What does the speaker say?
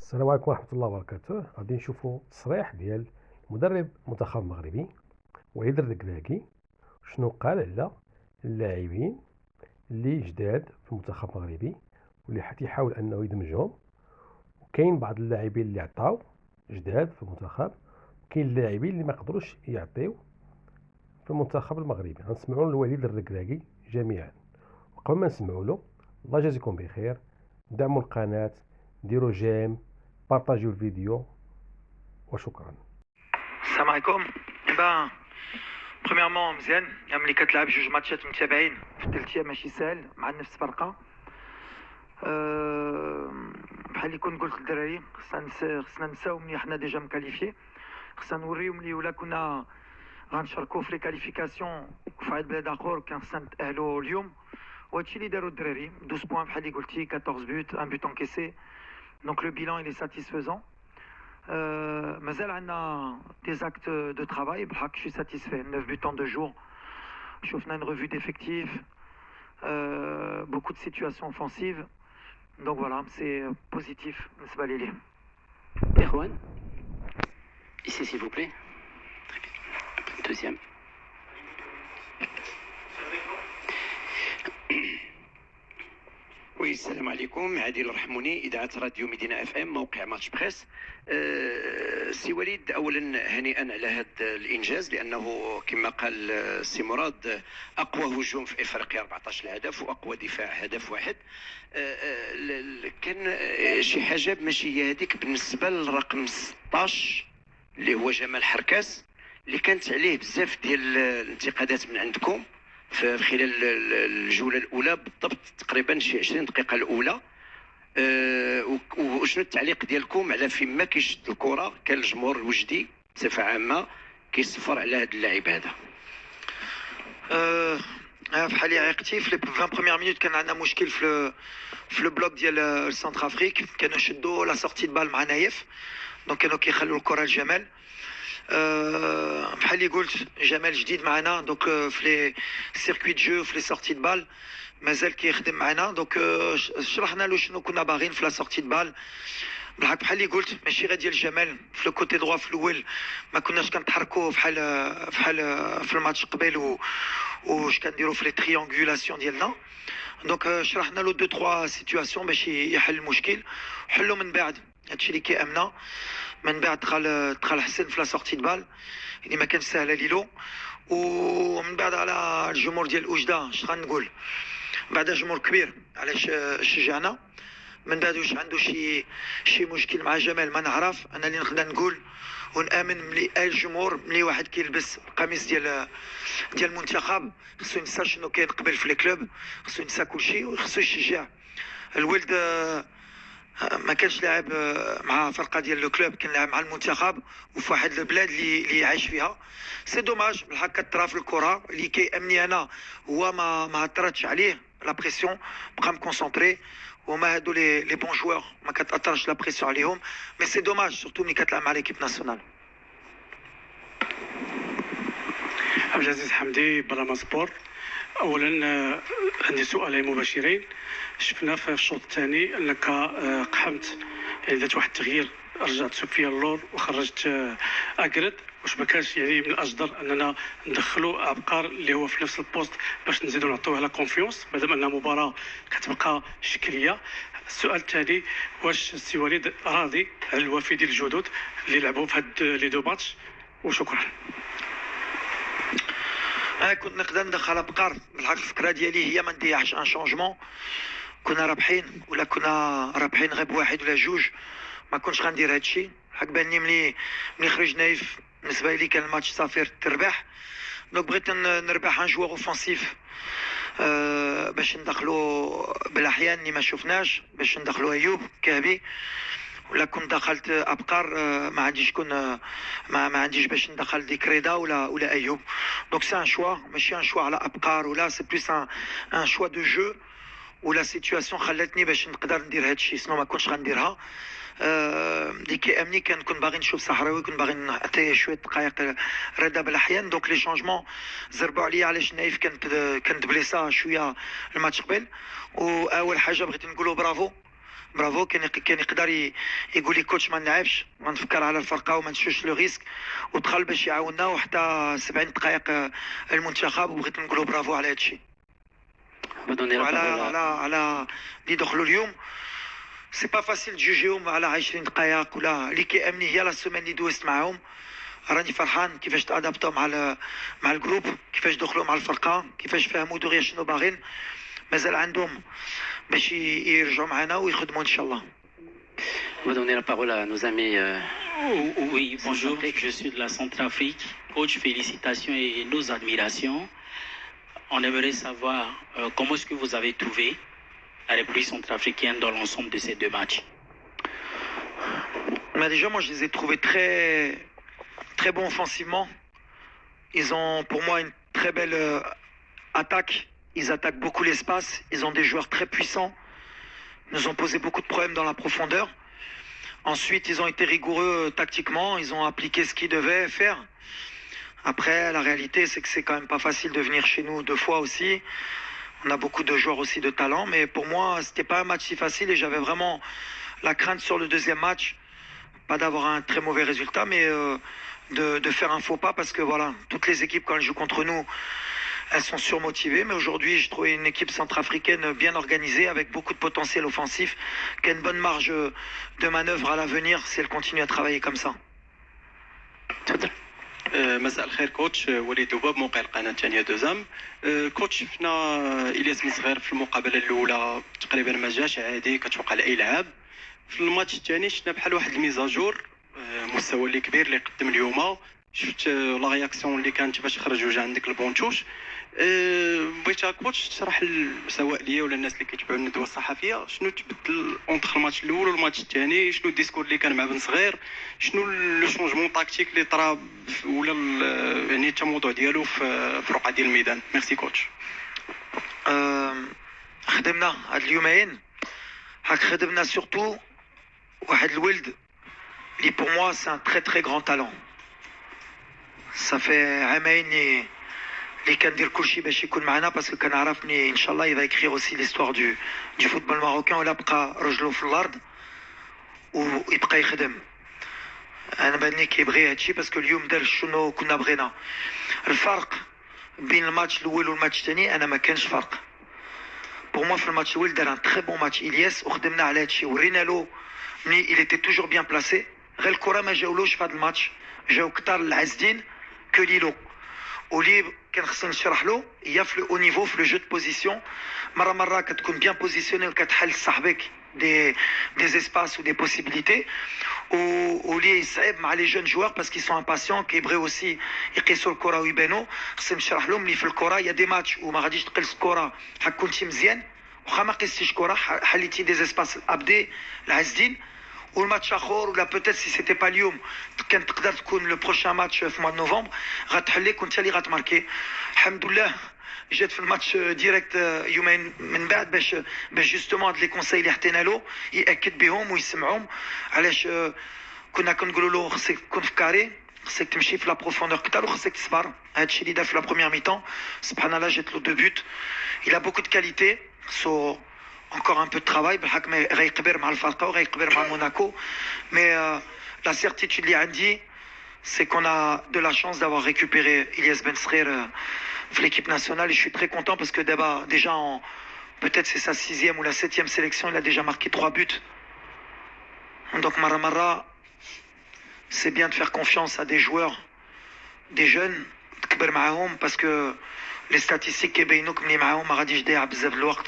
السلام عليكم ورحمة الله وبركاته. غادي نشوفوا تصريح ديال مدرب المنتخب المغربي وليد الركراكي. شنو قال على اللاعبين اللي جداد في المنتخب المغربي واللي تيحاول انه يدمجهم. وكاين بعض اللاعبين اللي عطاو جداد في المنتخب، وكاين اللاعبين اللي ما قدروش يعطيو في المنتخب المغربي. غنسمعوا لوليد الركراكي جميعا. وقبل ما نسمعوا له، الله يجازيكم بخير، دعموا القناة، ديروا جيم، بارطاجيو الفيديو، وشكرا. السلام عليكم. بريميرمون مزيان ملي كتلعب جوج ماتشات متابعين في الثلاث ايام ماشي ساهل مع نفس الفرقه. بحال اللي كنت قلت للدراري خصنا نساو ملي حنا ديجا مكاليفي، خصنا نوريهم لي ولا كنا غنشاركو في لي كاليفيكاسيون في واحد بلاد اخر كان خصنا نتاهلوا اليوم، وهادشي اللي داروا الدراري. 12 بوان بحال اللي قلتي، 14 بوت، ان بوت انكيسي، دونك لو بيلان il est satisfaisant. مازال عندنا des actes de travail. بالحق je suis satisfait. 9 buts en 2 jours. شفنا une revue d'effectifs, beaucoup de situations offensives. Donc voilà, c'est positif بالنسبة لي. Erwan, ici s'il vous plaît. Très bien. Deuxième. وي السلام عليكم. عادل رحموني، اذاعه راديو مدينه اف ام، موقع ماتش بريس. سي وليد، اولا هنيئا على هذا الانجاز، لانه كما قال سي مراد اقوى هجوم في افريقيا 14 هدف واقوى دفاع هدف واحد. كان شي حاجه ماشي هي هذيك بالنسبه للرقم 16 اللي هو جمال حركاس، اللي كانت عليه بزاف ديال الانتقادات من عندكم في خلال الجوله الاولى، بالضبط تقريبا شي 20 دقيقه الاولى. وشنو التعليق ديالكم على فين ما كيشد الكره؟ كان الجمهور الوجدي بصفه عامه كيصفر على هذا اللاعب هذا. بحال اللي عيقتي في 20 بروميير مينوت كان عندنا مشكل في لو بلوك ديال السنتر افريك. كانوا شدوا لا سورتي دو بال مع نايف، دونك كانوا كيخلوا الكره لجمال. بحال اللي قلت جمال جديد معنا، دونك في لي سيركوي دو جو في لي سورتي دو بال مازال كيخدم معنا. دونك شرحنا له شنو كنا باغيين في لا سورتي دو بال. بالحق بحال اللي قلت ماشي غير ديال جمال في لو كوتي دروا في الاول ما كناش كنتحركوا بحال في الماتش قبل واش كنديروا في لي تريانغولاسيون ديالنا. دونك شرحنا له دو تروا سيتوياسيون باش يحل المشكل، حلو من بعد هادشي اللي كيامنا. من بعد دخل حسن في لا سورتي دو بال اللي ما كانش سهله ليلو. ومن بعد على الجمهور ديال اوجده اش غنقول، بعد جمهور كبير علاش شجعنا. من بعد واش عنده شي مشكل مع جمال ما نعرف. انا اللي نقدر نقول ونامن ملي اي الجمهور ملي واحد كيلبس القميص ديال المنتخب خصو ينسى شنو كاين قبل في الكلوب، خصو ينسى كلشي وخصو يشجع الولد. ما كانش لاعب مع فرقه ديال لو كلوب، كان لاعب مع المنتخب وفي واحد البلاد اللي عايش فيها. سي دوماج بالحق كطرا في الكره اللي كيامني انا هو ما اثرتش عليه لا بريسيون، بقى مكونسونطري. وما هادو لي بون جوار ما كتاثرش لا بريسيون عليهم. مي سي دوماج سورتو ملي كتلعب مع ليكيب ناسيونال. عبد العزيز حمدي، برامج سبور. اولا عندي سؤالين مباشرين. شفنا في الشوط الثاني انك قحمت، يعني درت واحد التغيير، رجعت سفيان اللور وخرجت اكرد. واش ما كانش يعني من الاجدر اننا ندخلوا عبقار اللي هو في نفس البوست باش نزيدوا نعطيوه لا كونفيونس مادام انها مباراه كتبقى شكليه؟ السؤال الثاني، واش السي وليد راضي على الوافدين الجدد اللي لعبوا في هاد لي دو ماتش؟ وشكرا. كنت نقدر ندخل بقر. بالحق الفكره ديالي هي ما نديعش ان شونجمون. كنا رابحين ولا كنا رابحين غير بواحد ولا جوج ما كنتش غندير هادشي. حق باني ملي خرج نايف بالنسبه لي كان الماتش صافي تربح. دونك بغيت نربح ان جوار اوفونسيف باش ندخلوا بالاحيان اللي ما شفناش، باش ندخلوا ايوب كهبي. ولا كنت دخلت ابقار ما عنديش ما عنديش باش ندخل دي كريدا ولا ايوب. دونك سي ان شوا، ماشي ان شوا على ابقار ولا سي بلوس ان شوا دو جو ولا سيتوياسيون خلاتني باش نقدر ندير هادشي، سنو ما كنتش غنديرها. اللي كيامني كنت باغي نشوف صحراوي، كنت باغي نعطيه شويه دقائق رضا بالاحيان. دونك لي شونجمون زربوا عليا علاش نايف كانت بليسا شويه الماتش قبل. واول حاجه بغيت نقولوا برافو برافو. كان يقدر يقول لي كوتش ما نلعبش، ما نفكر على الفرقه وما نشوش لو ريسك، ودخل باش يعاوننا وحتى 70 دقائق المنتخب، وبغيت نقولوا برافو على هذا الشيء. وعلى على اللي دخلوا اليوم سي با فاسيل تجوجيهم على 20 دقائق ولا اللي كيامني هي لا سيمين اللي دوزت معاهم. راني فرحان كيفاش تادابطوا مع الجروب، كيفاش دخلوا مع الفرقه، كيفاش فهموا دغيا شنو باغين. مازال عندهم باش يرجعوا معنا ويخدموا ان شاء الله. On va donner la parole à nos amis. Oui, bonjour, je suis de la Centrafrique. Coach, félicitations et nos admirations. On aimerait savoir comment est-ce que vous avez trouvé la République centrafricaine dans l'ensemble de ces deux matchs. Mais déjà, moi, je les ai trouvés très bons offensivement. Ils ont, pour moi, une très belle attaque. Ils attaquent beaucoup l'espace. Ils ont des joueurs très puissants. Ils nous ont posé beaucoup de problèmes dans la profondeur. Ensuite, ils ont été rigoureux tactiquement. Ils ont appliqué ce qu'ils devaient faire. Après, la réalité, c'est que c'est quand même pas facile de venir chez nous 2 fois aussi. On a beaucoup de joueurs aussi de talent. Mais pour moi, c'était pas un match si facile et j'avais vraiment la crainte sur le deuxième match. Pas d'avoir un très mauvais résultat, mais de faire un faux pas parce que voilà, toutes les équipes, quand elles jouent contre nous, elles sont surmotivées. Mais aujourd'hui, je trouvais une équipe centrafricaine bien organisée, avec beaucoup de potentiel offensif, qui a une bonne marge de manœuvre à l'avenir si elle continue à travailler comme ça. مساء الخير كوتش، وليد دوباب موقع القناه الثانيه دوزام. كوتش شفنا الياس بن صغير في المقابله الاولى تقريبا ما جاش عادي، كتوقع لاي لعاب. في الماتش الثاني شفنا بحال واحد الميزاجور، مستوى اللي كبير اللي قدم اليوم. شفت لا رياكسيون اللي كانت باش خرج وجا عندك البونتوش. بغيت كوتش تشرح سواء ليا ولا الناس اللي كيتبعوا الندوه الصحفيه شنو تبدل اونتر الماتش الاول والماتش الثاني، شنو الديسكور اللي كان مع بن صغير، شنو لو شونجمون تاكتيك اللي طرا ولا يعني التموضع ديالو في رقعه ديال الميدان. ميرسي كوتش. خدمنا هاد اليومين، خدمنا سورتو واحد الولد اللي pour moi c'est un très grand talent. Ça fait عامين اللي كندير كلشي باش يكون معنا باسكو كنعرفني ان شاء الله يبقى يكري اوسي ليستوار دو فوتبول ماروكان، ولا بقى رجلو في الارض ويبقى يخدم. انا باني كيبغي هادشي باسكو اليوم دار شنو كنا بغينا. الفرق بين الماتش الاول والماتش الثاني انا ما كانش فرق. بور موا في الماتش الاول دار ان تري بون ماتش الياس، وخدمنا على هادشي ورينا له ملي il était toujours bien placé. غير الكره ما جاولوش في هذا الماتش، جاو كثار العز الدين كو ليلو. ولي كان خصني نشرح له هي في او نيفو في لو جو دو بوزيسيون. مره كتكون بيان بوزيسيوني وكتحل صاحبك دي اسباس و دي بوسيبيليتي. ولي صعيب مع لي جون جوار باسكو سون امباسيون كيبغيو اوسي يقيسوا الكره ويبانوا. خصني نشرح لهم ملي في الكره يا دي ماتش وما غاديش تقيس الكره حك كنتي مزيان، واخا ما قيستيش كره حليتي دي اسباس ابدي العز الدين. والماتش اخر ولا بوتيت سي سيتي با اليوم كان تقدر تكون لو بروشان ماتش في موا نوفمبر غتحلي كنت اللي غتماركي. الحمد لله جات في الماتش ديريكت يومين من بعد باش جوستومون هاد لي كونساي اللي حطينا له ياكد بهم ويسمعهم. علاش كنا كنقولوا له خصك تكون في كاري، خصك تمشي في لا بروفوندور كثر وخصك تصبر. هادشي اللي دار في لا بروميير ميطون سبحان الله جات له 2 بوت. il a beaucoup de qualité so encore un peu de travail بالحق ما غيقبر مع الفارقه وغيقبر مع موناكو. mais la certitude اللي عندي c'est qu'on a de la chance d'avoir récupéré Ilyas Ben Srer في l'équipe nationale et je suis très content parce que déjà en peut-être c'est sa 6e ou la 7e sélection, il a déjà marqué 3 buts. Donc Mara c'est bien de faire confiance à des joueurs, des jeunes تكبر معاهم parce que les statistiques كيبينوك ملي معاهم ما غاديش تضيع بزاف الوقت.